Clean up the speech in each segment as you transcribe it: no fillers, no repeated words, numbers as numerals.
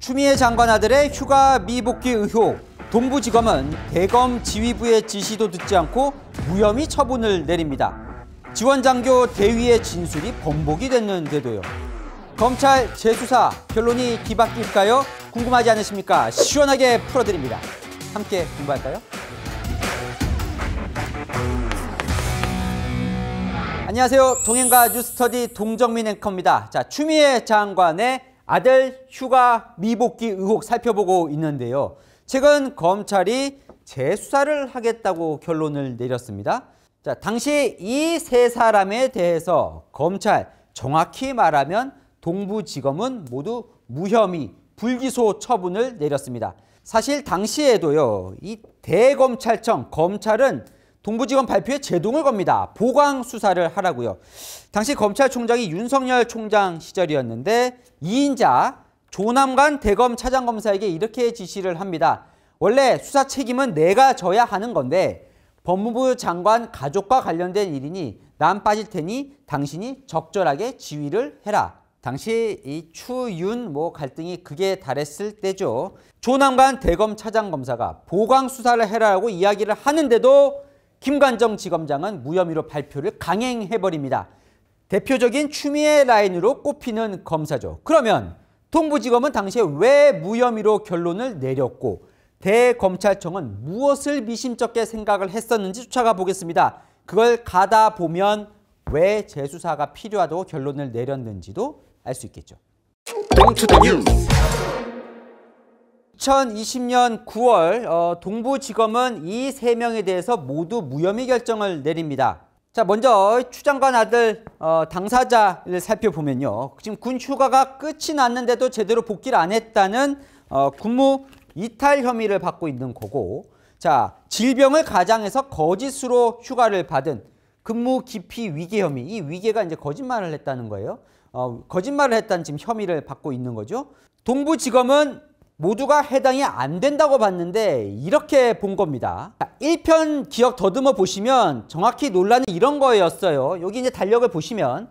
추미애 장관 아들의 휴가 미복귀 의혹. 동부지검은 대검 지휘부의 지시도 듣지 않고 무혐의 처분을 내립니다. 지원장교 대위의 진술이 번복이 됐는데도요. 검찰 재수사 결론이 뒤바뀔까요? 궁금하지 않으십니까? 시원하게 풀어드립니다. 함께 공부할까요? 안녕하세요. 동행가 뉴스터디 동정민 앵커입니다. 자, 추미애 장관의 아들 휴가 미복귀 의혹 살펴보고 있는데요. 최근 검찰이 재수사를 하겠다고 결론을 내렸습니다. 자, 당시 이 세 사람에 대해서 검찰, 정확히 말하면 동부지검은 모두 무혐의, 불기소 처분을 내렸습니다. 사실 당시에도요, 이 대검찰청, 검찰은 동부지검 발표에 제동을 겁니다. 보강 수사를 하라고요. 당시 검찰총장이 윤석열 총장 시절이었는데 2인자 조남관 대검 차장검사에게 이렇게 지시를 합니다. 원래 수사 책임은 내가 져야 하는 건데 법무부 장관 가족과 관련된 일이니 난 빠질 테니 당신이 적절하게 지휘를 해라. 당시 이 추윤 갈등이 극에 달했을 때죠. 조남관 대검 차장검사가 보강 수사를 해라라고 이야기를 하는데도 김관정 지검장은 무혐의로 발표를 강행해버립니다. 대표적인 추미애 라인으로 꼽히는 검사죠. 그러면 동부지검은 당시에 왜 무혐의로 결론을 내렸고 대검찰청은 무엇을 미심쩍게 생각을 했었는지 쫓아가 보겠습니다. 그걸 가다 보면 왜 재수사가 필요하다고 결론을 내렸는지도 알 수 있겠죠. 2020년 9월 동부지검은 이 세 명에 대해서 모두 무혐의 결정을 내립니다. 자, 먼저 추 장관 아들 당사자를 살펴보면요. 지금 군 휴가가 끝이 났는데도 제대로 복귀를 안 했다는 군무 이탈 혐의를 받고 있는 거고, 자, 질병을 가장해서 거짓으로 휴가를 받은 근무 기피 위계 혐의, 이 위계가 이제 거짓말을 했다는 거예요. 거짓말을 했다는 지금 혐의를 받고 있는 거죠. 동부지검은 모두가 해당이 안 된다고 봤는데 이렇게 본 겁니다. 1편 기억 더듬어 보시면 정확히 논란은 이런 거였어요. 여기 이제 달력을 보시면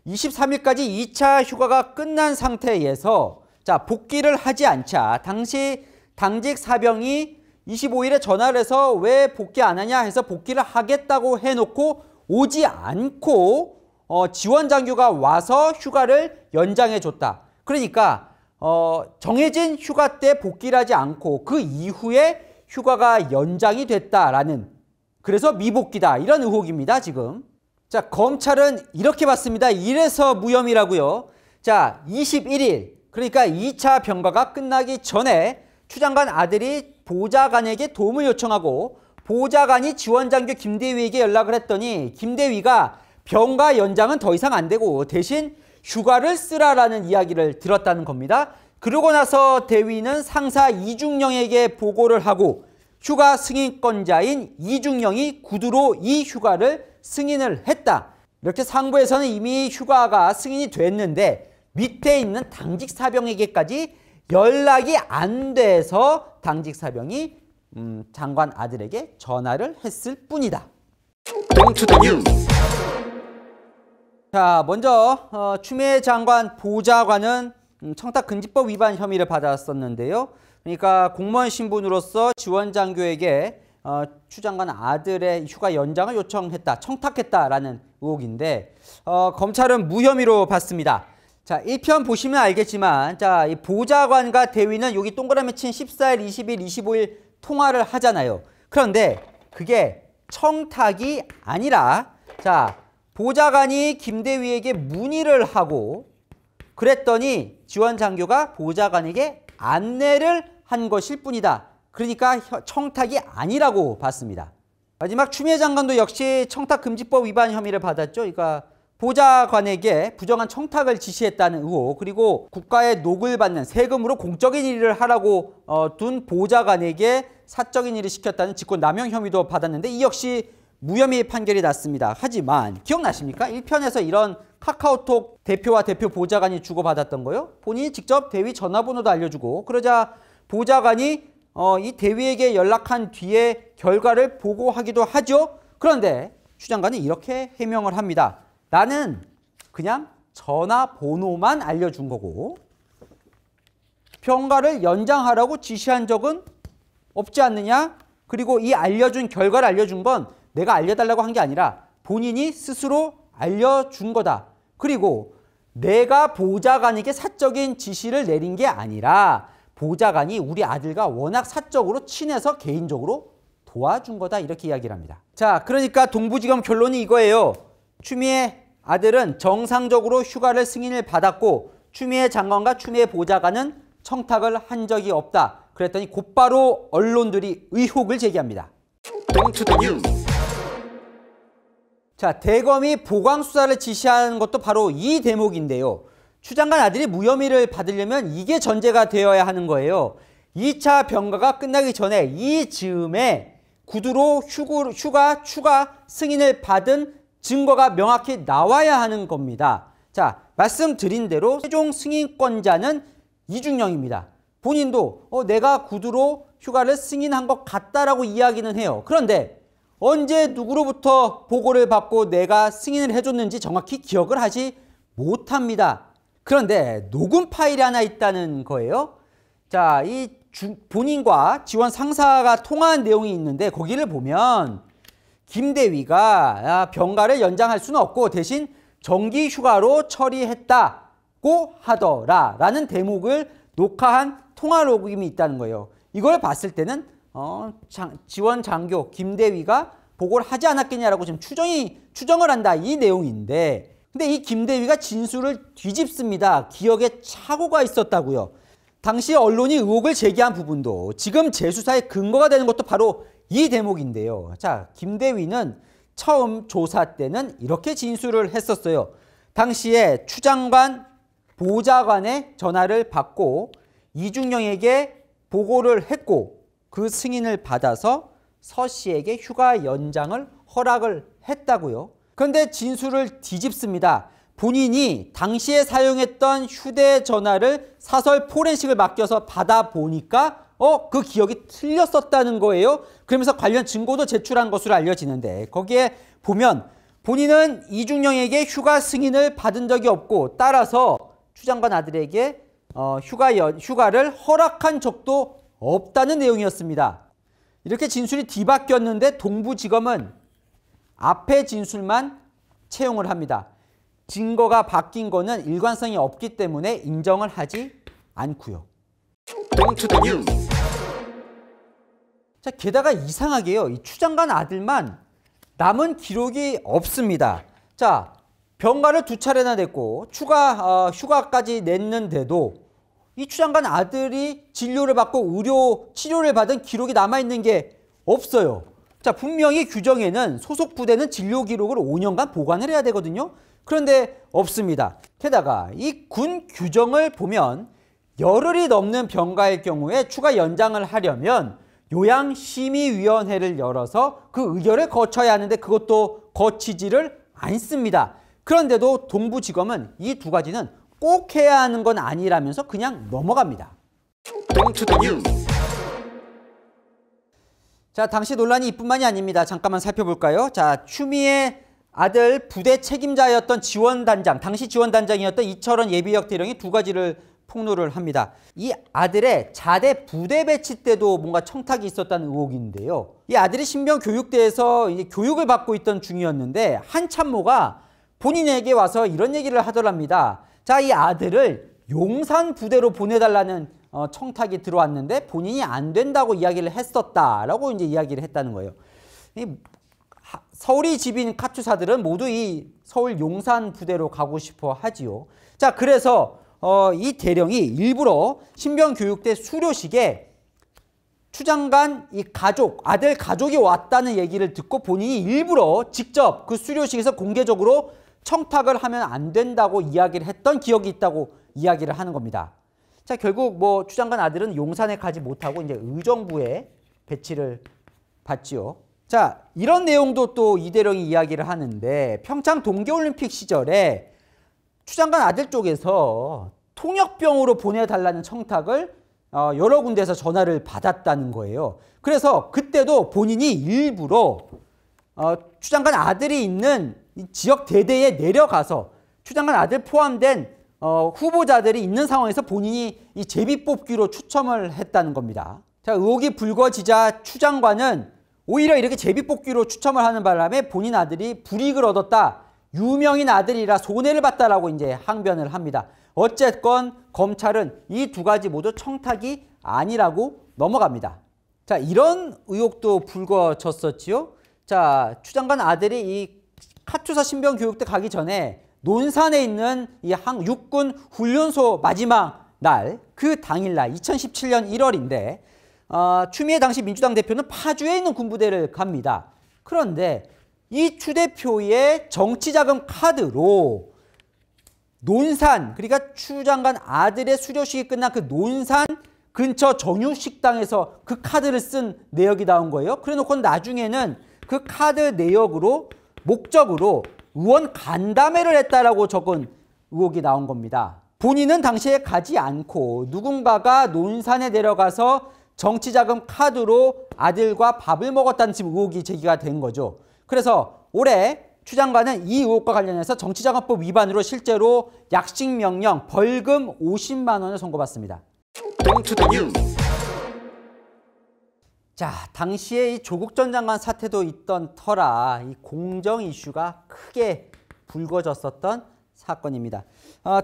23일까지 2차 휴가가 끝난 상태에서 자, 복귀를 하지 않자 당시 당직 사병이 25일에 전화를 해서 왜 복귀 안 하냐 해서 복귀를 하겠다고 해놓고 오지 않고 지원 장교가 와서 휴가를 연장해 줬다. 그러니까 정해진 휴가 때 복귀를 하지 않고 그 이후에 휴가가 연장이 됐다라는, 그래서 미복귀다, 이런 의혹입니다, 지금. 자, 검찰은 이렇게 봤습니다. 이래서 무혐의라고요. 자, 21일, 그러니까 2차 병가가 끝나기 전에 추 장관 아들이 보좌관에게 도움을 요청하고 보좌관이 지원장교 김대위에게 연락을 했더니 김대위가 병가 연장은 더 이상 안 되고 대신 휴가를 쓰라라는 이야기를 들었다는 겁니다. 그러고 나서 대위는 상사 이중영에게 보고를 하고 휴가 승인권자인 이중영이 구두로 이 휴가를 승인을 했다. 이렇게 상부에서는 이미 휴가가 승인이 됐는데 밑에 있는 당직 사병에게까지 연락이 안 돼서 당직 사병이 장관 아들에게 전화를 했을 뿐이다. 자, 먼저 추미애 장관 보좌관은 청탁금지법 위반 혐의를 받았었는데요. 그러니까 공무원 신분으로서 지원장교에게 추 장관 아들의 휴가 연장을 요청했다, 청탁했다라는 의혹인데 검찰은 무혐의로 봤습니다. 자, 1편 보시면 알겠지만, 자, 이 보좌관과 대위는 여기 동그라미 친 14일, 20일, 25일 통화를 하잖아요. 그런데 그게 청탁이 아니라, 자, 보좌관이 김대위에게 문의를 하고 그랬더니 지원장교가 보좌관에게 안내를 한 것일 뿐이다. 그러니까 청탁이 아니라고 봤습니다. 마지막 추미애 장관도 역시 청탁금지법 위반 혐의를 받았죠. 그러니까 보좌관에게 부정한 청탁을 지시했다는 의혹, 그리고 국가의 녹을 받는 세금으로 공적인 일을 하라고 둔 보좌관에게 사적인 일을 시켰다는 직권남용 혐의도 받았는데 이 역시 무혐의 판결이 났습니다. 하지만 기억나십니까? 1편에서 이런 카카오톡 대표와 대표 보좌관이 주고받았던 거요. 본인이 직접 대위 전화번호도 알려주고 그러자 보좌관이 이 대위에게 연락한 뒤에 결과를 보고하기도 하죠. 그런데 추 장관은 이렇게 해명을 합니다. 나는 그냥 전화번호만 알려준 거고 병가를 연장하라고 지시한 적은 없지 않느냐? 그리고 이 결과를 알려준 건 내가 알려달라고 한 게 아니라 본인이 스스로 알려준 거다. 그리고 내가 보좌관에게 사적인 지시를 내린 게 아니라 보좌관이 우리 아들과 워낙 사적으로 친해서 개인적으로 도와준 거다. 이렇게 이야기를 합니다. 자, 그러니까 동부지검 결론이 이거예요. 추미애 아들은 정상적으로 휴가를 승인을 받았고 추미애 장관과 추미애 보좌관은 청탁을 한 적이 없다. 그랬더니 곧바로 언론들이 의혹을 제기합니다. 자, 대검이 보강 수사를 지시하는 것도 바로 이 대목인데요. 추 장관 아들이 무혐의를 받으려면 이게 전제가 되어야 하는 거예요. 2차 병가가 끝나기 전에 이 즈음에 구두로 휴가 추가 승인을 받은 증거가 명확히 나와야 하는 겁니다. 자, 말씀드린 대로 최종 승인권자는 이중영입니다. 본인도 내가 구두로 휴가를 승인한 것 같다라고 이야기는 해요. 그런데 언제 누구로부터 보고를 받고 내가 승인을 해줬는지 정확히 기억을 하지 못합니다. 그런데 녹음 파일이 하나 있다는 거예요. 자, 본인과 지원 상사가 통화한 내용이 있는데 거기를 보면 김대위가 병가를 연장할 수는 없고 대신 정기 휴가로 처리했다고 하더라 라는 대목을 녹화한 통화 로그임이 있다는 거예요. 이걸 봤을 때는 지원 장교 김대위가 보고를 하지 않았겠냐라고 지금 추정을 한다 이 내용인데, 근데 이 김대위가 진술을 뒤집습니다. 기억에 착오가 있었다고요. 당시 언론이 의혹을 제기한 부분도 지금 재수사의 근거가 되는 것도 바로 이 대목인데요. 자, 김대위는 처음 조사 때는 이렇게 진술을 했었어요. 당시에 추 장관 보좌관의 전화를 받고 이중영에게 보고를 했고 그 승인을 받아서 서 씨에게 휴가 연장을 허락을 했다고요. 그런데 진술을 뒤집습니다. 본인이 당시에 사용했던 휴대전화를 사설 포렌식을 맡겨서 받아보니까 그 기억이 틀렸었다는 거예요. 그러면서 관련 증거도 제출한 것으로 알려지는데 거기에 보면 본인은 이중영에게 휴가 승인을 받은 적이 없고 따라서 추 장관 아들에게 휴가를 허락한 적도 없다는 내용이었습니다. 이렇게 진술이 뒤바뀌었는데 동부지검은 앞의 진술만 채용을 합니다. 증거가 바뀐 거는 일관성이 없기 때문에 인정을 하지 않고요. 자, 게다가 이상하게요. 이 추 장관 아들만 남은 기록이 없습니다. 자, 병가를 2차례나 냈고 추가 휴가까지 냈는데도 이 추 장관 아들이 진료를 받고 의료 치료를 받은 기록이 남아있는 게 없어요. 자, 분명히 규정에는 소속 부대는 진료 기록을 5년간 보관을 해야 되거든요. 그런데 없습니다. 게다가 이 군 규정을 보면 열흘이 넘는 병가일 경우에 추가 연장을 하려면 요양심의위원회를 열어서 그 의결을 거쳐야 하는데 그것도 거치지를 않습니다. 그런데도 동부지검은 이 두 가지는 꼭 해야 하는 건 아니라면서 그냥 넘어갑니다. 자, 당시 논란이 이뿐만이 아닙니다. 잠깐만 살펴볼까요? 자, 추미애 아들 부대 책임자였던 지원단장, 당시 지원단장이었던 이철원 예비역 대령이 두 가지를 폭로를 합니다. 이 아들의 자대 부대 배치 때도 뭔가 청탁이 있었다는 의혹인데요. 이 아들이 신병 교육대에서 이제 교육을 받고 있던 중이었는데 한 참모가 본인에게 와서 이런 얘기를 하더랍니다. 자, 이 아들을 용산 부대로 보내달라는 청탁이 들어왔는데 본인이 안 된다고 이야기를 했었다라고 이제 이야기를 했다는 거예요. 서울이 집인 카투사들은 모두 이 서울 용산 부대로 가고 싶어 하지요. 자, 그래서 이 대령이 일부러 신병교육대 수료식에 추 장관 이 아들 가족이 왔다는 얘기를 듣고 본인이 일부러 직접 그 수료식에서 공개적으로 청탁을 하면 안 된다고 이야기를 했던 기억이 있다고 이야기를 하는 겁니다. 자, 결국 추 장관 아들은 용산에 가지 못하고 이제 의정부에 배치를 받지요. 자, 이런 내용도 또 이 대령이 이야기를 하는데 평창 동계올림픽 시절에 추 장관 아들 쪽에서 통역병으로 보내달라는 청탁을 여러 군데에서 전화를 받았다는 거예요. 그래서 그때도 본인이 일부러 추 장관 아들이 있는 지역 대대에 내려가서 추 장관 아들 포함된 후보자들이 있는 상황에서 본인이 이 제비뽑기로 추첨을 했다는 겁니다. 자, 의혹이 불거지자 추 장관은 오히려 이렇게 제비뽑기로 추첨을 하는 바람에 본인 아들이 불이익을 얻었다. 유명인 아들이라 손해를 봤다라고 이제 항변을 합니다. 어쨌건 검찰은 이 두 가지 모두 청탁이 아니라고 넘어갑니다. 자, 이런 의혹도 불거졌었지요. 자, 추 장관 아들이 이 카투사 신병교육대 가기 전에 논산에 있는 이 육군 훈련소 마지막 날, 그 당일날 2017년 1월인데 추미애 당시 민주당 대표는 파주에 있는 군부대를 갑니다. 그런데 이 추 대표의 정치자금 카드로 논산, 그러니까 추 장관 아들의 수료식이 끝난 그 논산 근처 정육식당에서 그 카드를 쓴 내역이 나온 거예요. 그래 놓고 나중에는 그 카드 내역으로 목적으로 의원 간담회를 했다라고 적은 의혹이 나온 겁니다. 본인은 당시에 가지 않고 누군가가 논산에 내려가서 정치자금 카드로 아들과 밥을 먹었다는 지금 의혹이 제기가 된 거죠. 그래서 올해 추 장관은 이 의혹과 관련해서 정치자금법 위반으로 실제로 약식명령 벌금 50만 원을 선고받습니다. 자, 당시에 이 조국 전 장관 사태도 있던 터라 이 공정 이슈가 크게 불거졌었던 사건입니다.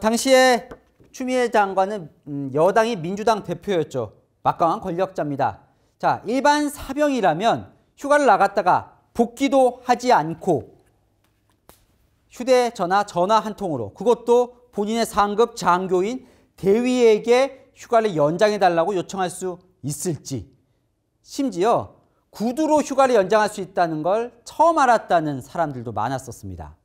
당시에 추미애 장관은 여당이 민주당 대표였죠. 막강한 권력자입니다. 자, 일반 사병이라면 휴가를 나갔다가 복귀도 하지 않고 휴대전화 전화 한 통으로, 그것도 본인의 상급 장교인 대위에게 휴가를 연장해달라고 요청할 수 있을지, 심지어 구두로 휴가를 연장할 수 있다는 걸 처음 알았다는 사람들도 많았었습니다.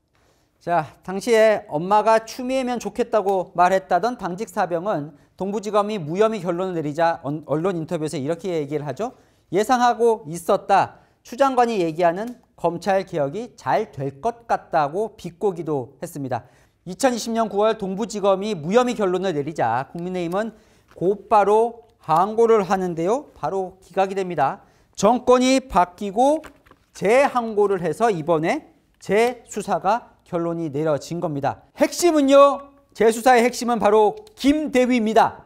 자, 당시에 엄마가 추미애면 좋겠다고 말했다던 당직 사병은 동부지검이 무혐의 결론을 내리자 언론 인터뷰에서 이렇게 얘기를 하죠. 예상하고 있었다. 추 장관이 얘기하는 검찰 개혁이 잘 될 것 같다고 비꼬기도 했습니다. 2020년 9월 동부지검이 무혐의 결론을 내리자 국민의힘은 곧바로 항고를 하는데요. 바로 기각이 됩니다. 정권이 바뀌고 재항고를 해서 이번에 재수사가 결론이 내려진 겁니다. 핵심은요. 재수사의 핵심은 바로 김대위입니다.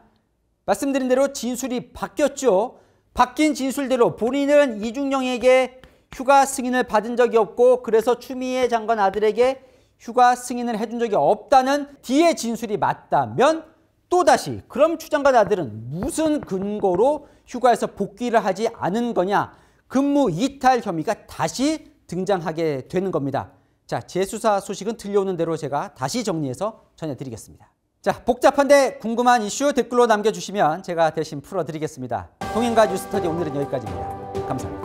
말씀드린 대로 진술이 바뀌었죠. 바뀐 진술대로 본인은 이중영에게 휴가 승인을 받은 적이 없고 그래서 추미애 장관 아들에게 휴가 승인을 해준 적이 없다는 뒤의 진술이 맞다면 또다시 그럼 추 장관 아들은 무슨 근거로 휴가에서 복귀를 하지 않은 거냐, 근무 이탈 혐의가 다시 등장하게 되는 겁니다. 자, 재수사 소식은 들려오는 대로 제가 다시 정리해서 전해드리겠습니다. 자, 복잡한데 궁금한 이슈 댓글로 남겨주시면 제가 대신 풀어드리겠습니다. 동행가 뉴스터디 오늘은 여기까지입니다. 감사합니다.